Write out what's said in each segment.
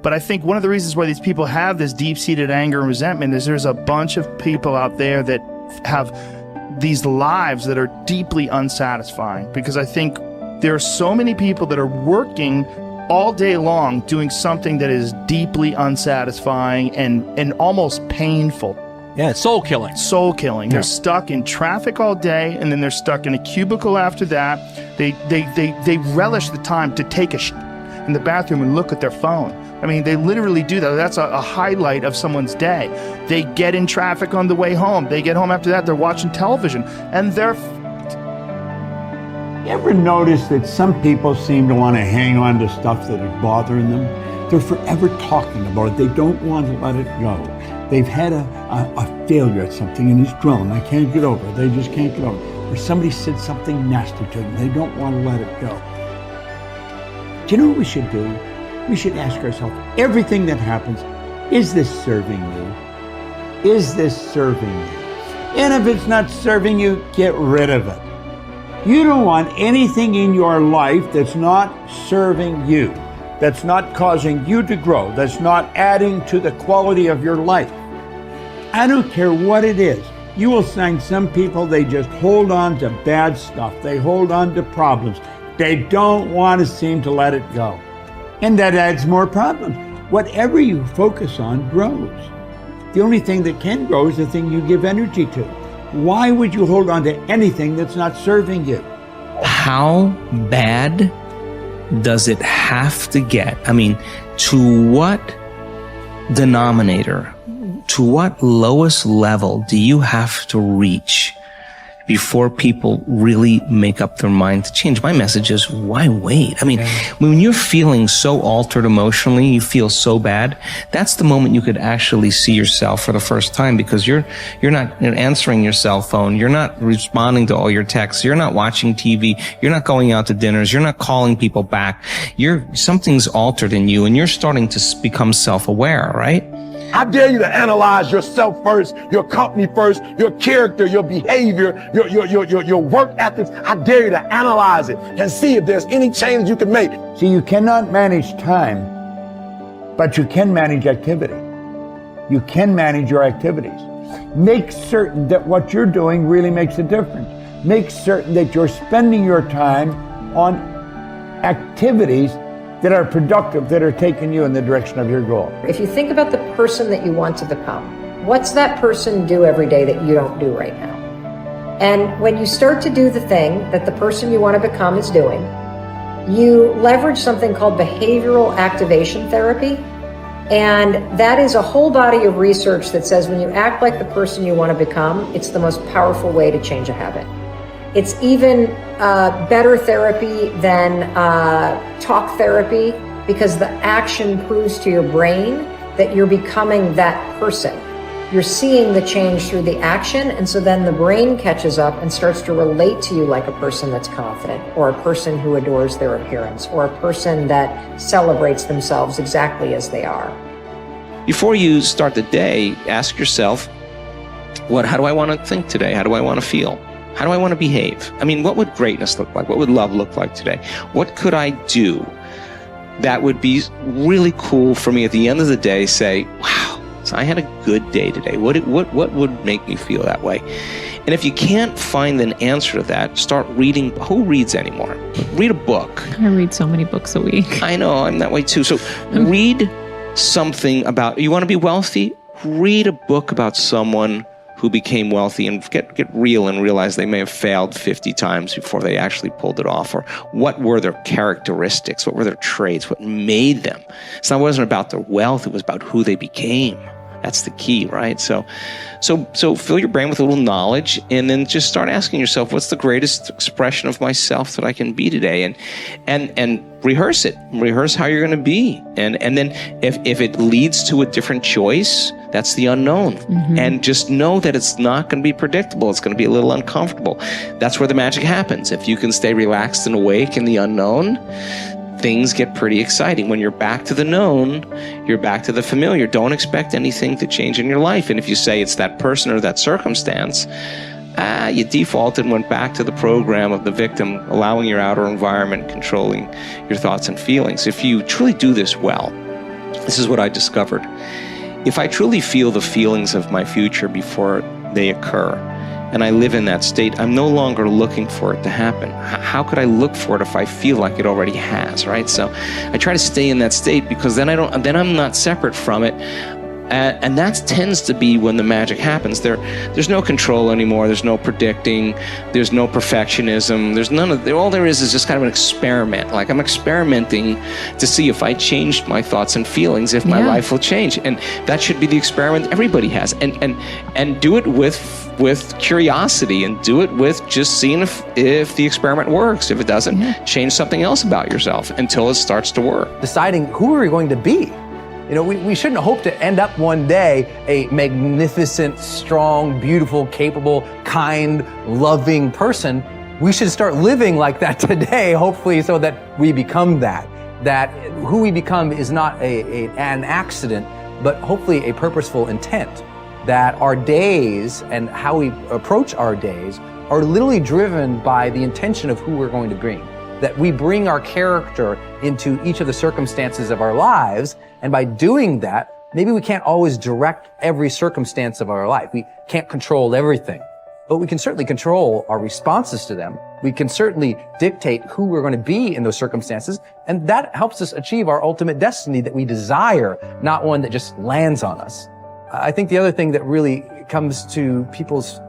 But I think one of the reasons why these people have this deep-seated anger and resentment is there's a bunch of people out there that have these lives that are deeply unsatisfying, because I think there are so many people that are working all day long doing something that is deeply unsatisfying and almost painful. Yeah, soul killing. Soul killing. Yeah. They're stuck in traffic all day, and then they're stuck in a cubicle after that. They relish the time to take a shit in the bathroom and look at their phone. I mean, they literally do that. That's a highlight of someone's day. They get in traffic on the way home. They get home after that, they're watching television, and they're You ever notice that some people seem to want to hang on to stuff that is bothering them? They're forever talking about it. They don't want to let it go. They've had a failure at something and it's dwelling. They can't get over it. They just can't get over it. Or somebody said something nasty to them. They don't want to let it go. Do you know what we should do? We should ask ourselves, everything that happens, is this serving you? Is this serving you? And if it's not serving you, get rid of it. You don't want anything in your life that's not serving you, that's not causing you to grow, that's not adding to the quality of your life. I don't care what it is. You will find some people, they just hold on to bad stuff. They hold on to problems. They don't want to seem to let it go. And that adds more problems. Whatever you focus on grows. The only thing that can grow is the thing you give energy to. Why would you hold on to anything that's not serving you? How bad does it have to get? I mean, to what denominator, to what lowest level do you have to reach before people really make up their mind to change? My message is, why wait? I mean, when you're feeling so altered emotionally, you feel so bad, that's the moment you could actually see yourself for the first time, because you're not answering your cell phone, you're not responding to all your texts, you're not watching TV, you're not going out to dinners, you're not calling people back. Something's altered in you, and you're starting to become self-aware, right? I dare you to analyze yourself first, your company first, your character, your behavior, your work ethics. I dare you to analyze it and see if there's any changes you can make. See, you cannot manage time, but you can manage activity. You can manage your activities. Make certain that what you're doing really makes a difference. Make certain that you're spending your time on activities that are productive, that are taking you in the direction of your goal. If you think about the person that you want to become, what's that person do every day that you don't do right now? And when you start to do the thing that the person you want to become is doing, you leverage something called behavioral activation therapy. And that is a whole body of research that says when you act like the person you want to become, it's the most powerful way to change a habit. It's even better therapy than talk therapy, because the action proves to your brain that you're becoming that person. You're seeing the change through the action, and so then the brain catches up and starts to relate to you like a person that's confident, or a person who adores their appearance, or a person that celebrates themselves exactly as they are. Before you start the day, ask yourself, how do I want to think today? How do I want to feel? How do I want to behave? I mean, what would greatness look like? What would love look like today? What could I do that would be really cool for me at the end of the day? Say, wow, so I had a good day today. What would make me feel that way? And if you can't find an answer to that, start reading. Who reads anymore? Read a book. I read so many books a week. I know, I'm that way too. So read something about, you want to be wealthy? Read a book about someone who became wealthy, and get real and realize they may have failed 50 times before they actually pulled it off. Or what were their characteristics? What were their traits? What made them? It wasn't about their wealth, it was about who they became. That's the key, right? So fill your brain with a little knowledge, and then just start asking yourself, what's the greatest expression of myself that I can be today? And rehearse it. Rehearse how you're going to be. And then if it leads to a different choice, that's the unknown. Mm-hmm. And just know that it's not going to be predictable. It's going to be a little uncomfortable. That's where the magic happens. If you can stay relaxed and awake in the unknown, things get pretty exciting. When you're back to the known, you're back to the familiar. Don't expect anything to change in your life. And if you say it's that person or that circumstance, you defaulted and went back to the program of the victim, allowing your outer environment controlling your thoughts and feelings. If you truly do this well, This is what I discovered. If I truly feel the feelings of my future before they occur, and I live in that state, I'm no longer looking for it to happen. How could I look for it if I feel like it already has, right? So I try to stay in that state, because then I'm not separate from it. And that tends to be when the magic happens. There's no control anymore. There's no predicting. There's no perfectionism. There's none of. All there is just kind of an experiment. Like, I'm experimenting to see if I changed my thoughts and feelings, if my life will change. And that should be the experiment everybody has. And do it with curiosity, and do it with just seeing if the experiment works. If it doesn't, change something else about yourself until it starts to work. Deciding who are we going to be. You know, we shouldn't hope to end up one day a magnificent, strong, beautiful, capable, kind, loving person. We should start living like that today, hopefully, so that we become that. That who we become is not an accident, but hopefully a purposeful intent. That our days and how we approach our days are literally driven by the intention of who we're going to bring. That we bring our character into each of the circumstances of our lives, and by doing that, maybe we can't always direct every circumstance of our life. We can't control everything, but we can certainly control our responses to them. We can certainly dictate who we're going to be in those circumstances, and that helps us achieve our ultimate destiny that we desire, not one that just lands on us. I think the other thing that really comes to people's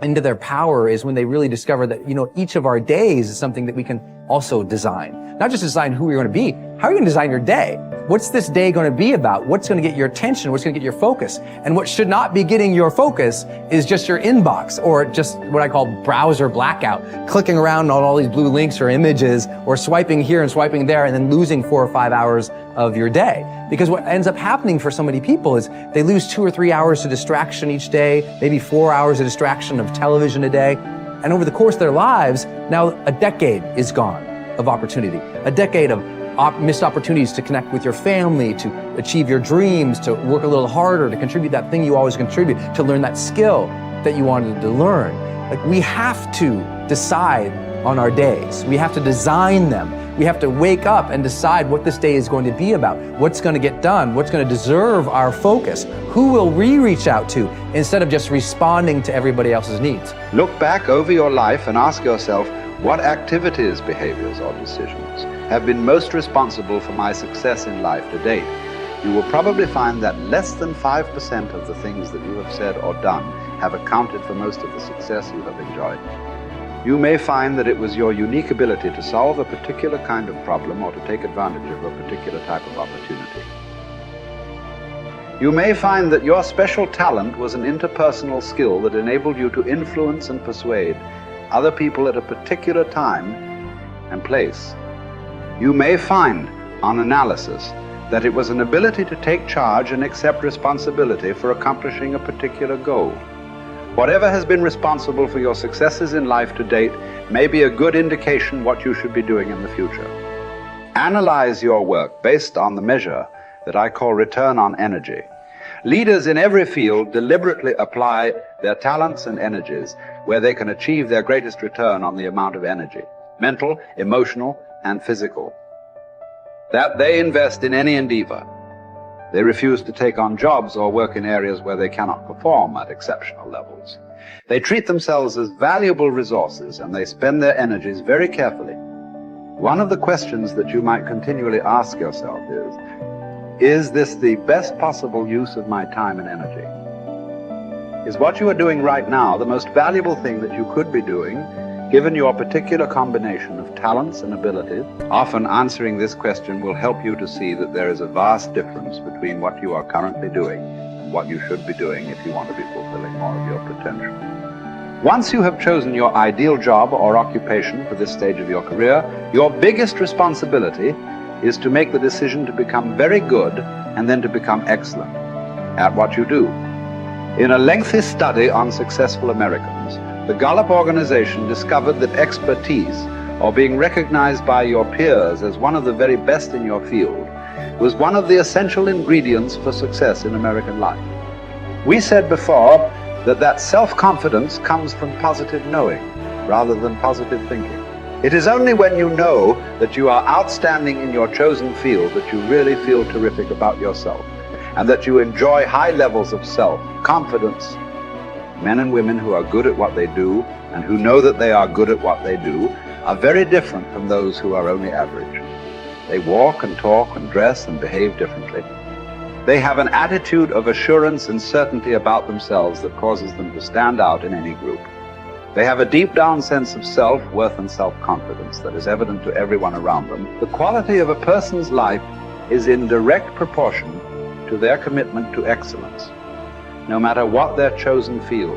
into their power is when they really discover that, you know, each of our days is something that we can also design. Not just design who you're going to be. How are you going to design your day? What's this day going to be about? What's going to get your attention? What's going to get your focus? And what should not be getting your focus is just your inbox, or just what I call browser blackout, clicking around on all these blue links or images, or swiping here and swiping there, and then losing 4 or 5 hours of your day. Because what ends up happening for so many people is they lose 2 or 3 hours to distraction each day, maybe 4 hours of distraction of television a day. And over the course of their lives, now a decade is gone of opportunity, a decade of missed opportunities to connect with your family, to achieve your dreams, to work a little harder, to contribute that thing you always contribute, to learn that skill that you wanted to learn. Like, we have to decide on our days. We have to design them. We have to wake up and decide what this day is going to be about, what's going to get done, what's going to deserve our focus, who will we reach out to, instead of just responding to everybody else's needs. Look back over your life and ask yourself, what activities, behaviors, or decisions have been most responsible for my success in life to date? You will probably find that less than 5% of the things that you have said or done have accounted for most of the success you have enjoyed. You may find that it was your unique ability to solve a particular kind of problem or to take advantage of a particular type of opportunity. You may find that your special talent was an interpersonal skill that enabled you to influence and persuade other people at a particular time and place. You may find, on analysis, that it was an ability to take charge and accept responsibility for accomplishing a particular goal. Whatever has been responsible for your successes in life to date may be a good indication what you should be doing in the future. Analyze your work based on the measure that I call return on energy. Leaders in every field deliberately apply their talents and energies where they can achieve their greatest return on the amount of energy, mental, emotional, and physical, that they invest in any endeavor. They refuse to take on jobs or work in areas where they cannot perform at exceptional levels. They treat themselves as valuable resources, and they spend their energies very carefully. One of the questions that you might continually ask yourself is this the best possible use of my time and energy? Is what you are doing right now the most valuable thing that you could be doing, given your particular combination of talents and abilities? Often answering this question will help you to see that there is a vast difference between what you are currently doing and what you should be doing if you want to be fulfilling more of your potential. Once you have chosen your ideal job or occupation for this stage of your career, your biggest responsibility is to make the decision to become very good and then to become excellent at what you do. In a lengthy study on successful Americans, the Gallup organization discovered that expertise, or being recognized by your peers as one of the very best in your field, was one of the essential ingredients for success in American life. We said before that self-confidence comes from positive knowing rather than positive thinking. It is only when you know that you are outstanding in your chosen field that you really feel terrific about yourself, and that you enjoy high levels of self-confidence. Men and women who are good at what they do and who know that they are good at what they do are very different from those who are only average. They walk and talk and dress and behave differently. They have an attitude of assurance and certainty about themselves that causes them to stand out in any group. They have a deep down sense of self-worth and self-confidence that is evident to everyone around them. The quality of a person's life is in direct proportion to their commitment to excellence, no matter what their chosen field.